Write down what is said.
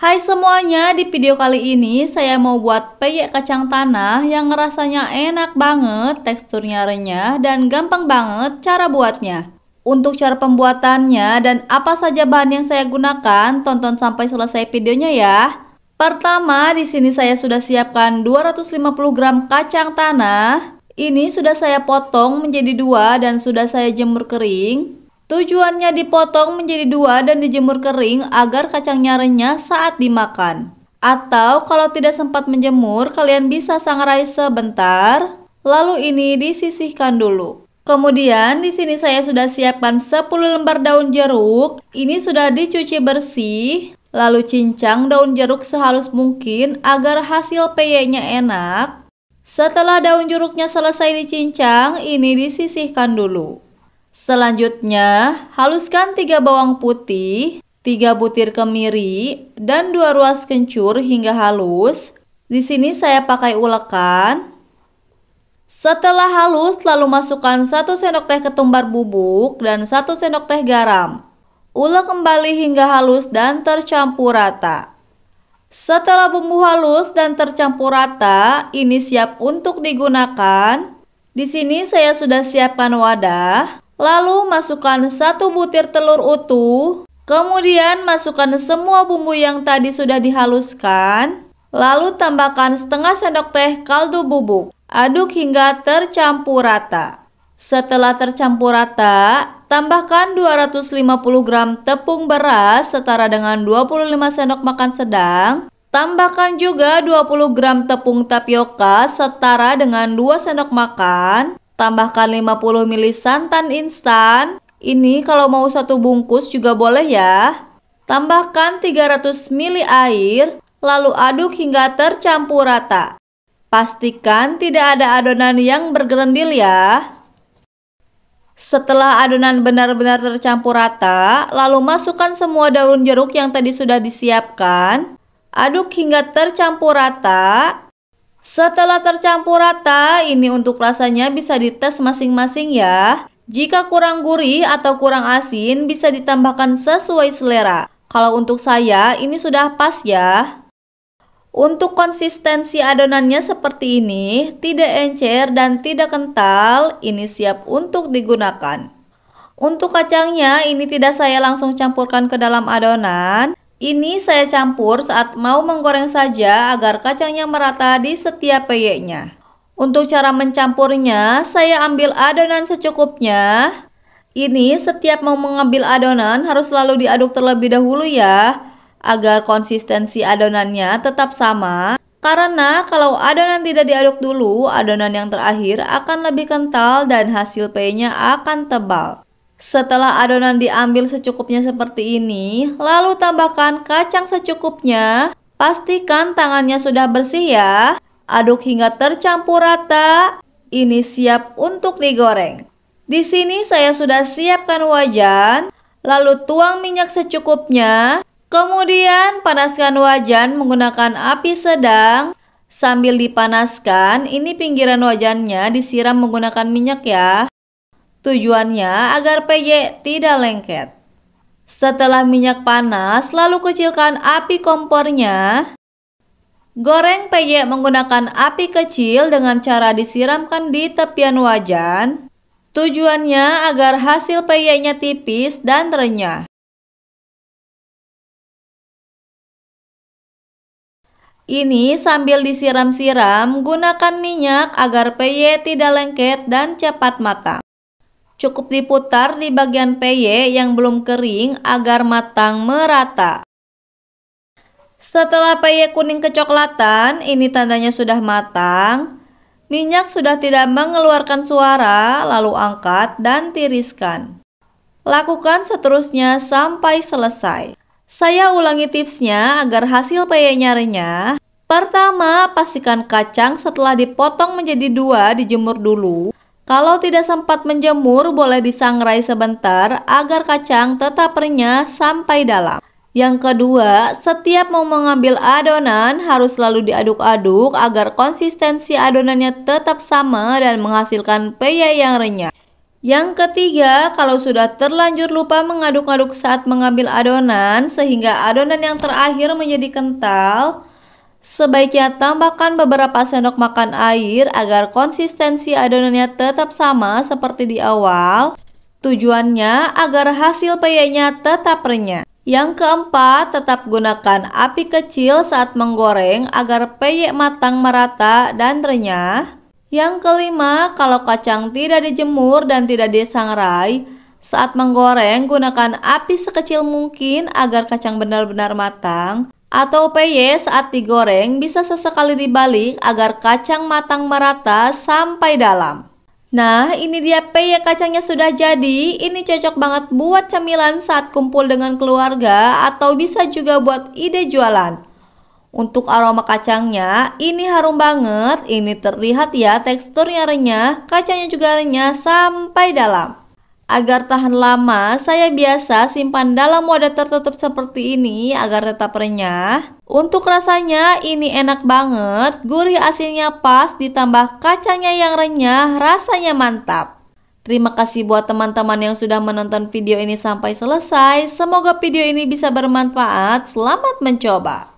Hai semuanya, di video kali ini saya mau buat peyek kacang tanah yang rasanya enak banget, teksturnya renyah, dan gampang banget cara buatnya. Untuk cara pembuatannya dan apa saja bahan yang saya gunakan, tonton sampai selesai videonya ya. Pertama, di sini saya sudah siapkan 250 gram kacang tanah. Ini sudah saya potong menjadi dua dan sudah saya jemur kering. Tujuannya dipotong menjadi dua dan dijemur kering agar kacangnya renyah saat dimakan. Atau kalau tidak sempat menjemur, kalian bisa sangrai sebentar. Lalu ini disisihkan dulu. Kemudian di sini saya sudah siapkan 10 lembar daun jeruk. Ini sudah dicuci bersih. Lalu cincang daun jeruk sehalus mungkin agar hasil peyeknya enak. Setelah daun jeruknya selesai dicincang, ini disisihkan dulu. Selanjutnya, haluskan 3 bawang putih, 3 butir kemiri, dan 2 ruas kencur hingga halus. Di sini saya pakai ulekan. Setelah halus, lalu masukkan 1 sendok teh ketumbar bubuk dan 1 sendok teh garam. Ulek kembali hingga halus dan tercampur rata. Setelah bumbu halus dan tercampur rata, ini siap untuk digunakan. Di sini saya sudah siapkan wadah. Lalu masukkan 1 butir telur utuh. Kemudian masukkan semua bumbu yang tadi sudah dihaluskan. Lalu tambahkan setengah sendok teh kaldu bubuk. Aduk hingga tercampur rata. Setelah tercampur rata, tambahkan 250 gram tepung beras setara dengan 25 sendok makan sedang. Tambahkan juga 20 gram tepung tapioka setara dengan 2 sendok makan. Tambahkan 50 ml santan instan. Ini kalau mau 1 bungkus juga boleh ya. Tambahkan 300 ml air. Lalu aduk hingga tercampur rata. Pastikan tidak ada adonan yang bergerendil ya. Setelah adonan benar-benar tercampur rata, lalu masukkan semua daun jeruk yang tadi sudah disiapkan. Aduk hingga tercampur rata. Setelah tercampur rata, ini untuk rasanya bisa dites masing-masing ya. Jika kurang gurih atau kurang asin, bisa ditambahkan sesuai selera. Kalau untuk saya, ini sudah pas ya. Untuk konsistensi adonannya seperti ini, tidak encer dan tidak kental, ini siap untuk digunakan. Untuk kacangnya, ini tidak saya langsung campurkan ke dalam adonan. Ini saya campur saat mau menggoreng saja agar kacangnya merata di setiap peyeknya. Untuk cara mencampurnya, saya ambil adonan secukupnya. Ini setiap mau mengambil adonan harus selalu diaduk terlebih dahulu ya, agar konsistensi adonannya tetap sama. Karena kalau adonan tidak diaduk dulu, adonan yang terakhir akan lebih kental dan hasil peyeknya akan tebal. Setelah adonan diambil secukupnya seperti ini, lalu tambahkan kacang secukupnya. Pastikan tangannya sudah bersih ya. Aduk hingga tercampur rata. Ini siap untuk digoreng. Di sini saya sudah siapkan wajan. Lalu tuang minyak secukupnya. Kemudian panaskan wajan menggunakan api sedang. Sambil dipanaskan, ini pinggiran wajannya disiram menggunakan minyak ya. Tujuannya agar peyek tidak lengket. Setelah minyak panas, lalu kecilkan api kompornya. Goreng peyek menggunakan api kecil dengan cara disiramkan di tepian wajan. Tujuannya agar hasil peyeknya tipis dan renyah. Ini sambil disiram-siram, gunakan minyak agar peyek tidak lengket dan cepat matang. Cukup diputar di bagian peyek yang belum kering agar matang merata. Setelah peyek kuning kecoklatan, ini tandanya sudah matang. Minyak sudah tidak mengeluarkan suara, lalu angkat dan tiriskan. Lakukan seterusnya sampai selesai. Saya ulangi tipsnya agar hasil peyeknya renyah. Pertama, pastikan kacang setelah dipotong menjadi dua dijemur dulu. Kalau tidak sempat menjemur, boleh disangrai sebentar agar kacang tetap renyah sampai dalam. Yang kedua, setiap mau mengambil adonan harus selalu diaduk-aduk agar konsistensi adonannya tetap sama dan menghasilkan peyek yang renyah. Yang ketiga, kalau sudah terlanjur lupa mengaduk-aduk saat mengambil adonan sehingga adonan yang terakhir menjadi kental, sebaiknya tambahkan beberapa sendok makan air agar konsistensi adonannya tetap sama seperti di awal. Tujuannya agar hasil peyeknya tetap renyah. Yang keempat, tetap gunakan api kecil saat menggoreng agar peyek matang merata dan renyah. Yang kelima, kalau kacang tidak dijemur dan tidak disangrai, saat menggoreng gunakan api sekecil mungkin agar kacang benar-benar matang. Atau peyek saat digoreng bisa sesekali dibalik agar kacang matang merata sampai dalam. Nah, ini dia peyek kacangnya sudah jadi. Ini cocok banget buat camilan saat kumpul dengan keluarga atau bisa juga buat ide jualan. Untuk aroma kacangnya, ini harum banget. Ini terlihat ya, teksturnya renyah, kacangnya juga renyah sampai dalam. Agar tahan lama, saya biasa simpan dalam wadah tertutup seperti ini agar tetap renyah. Untuk rasanya, ini enak banget. Gurih asinnya pas, ditambah kacangnya yang renyah, rasanya mantap. Terima kasih buat teman-teman yang sudah menonton video ini sampai selesai. Semoga video ini bisa bermanfaat. Selamat mencoba.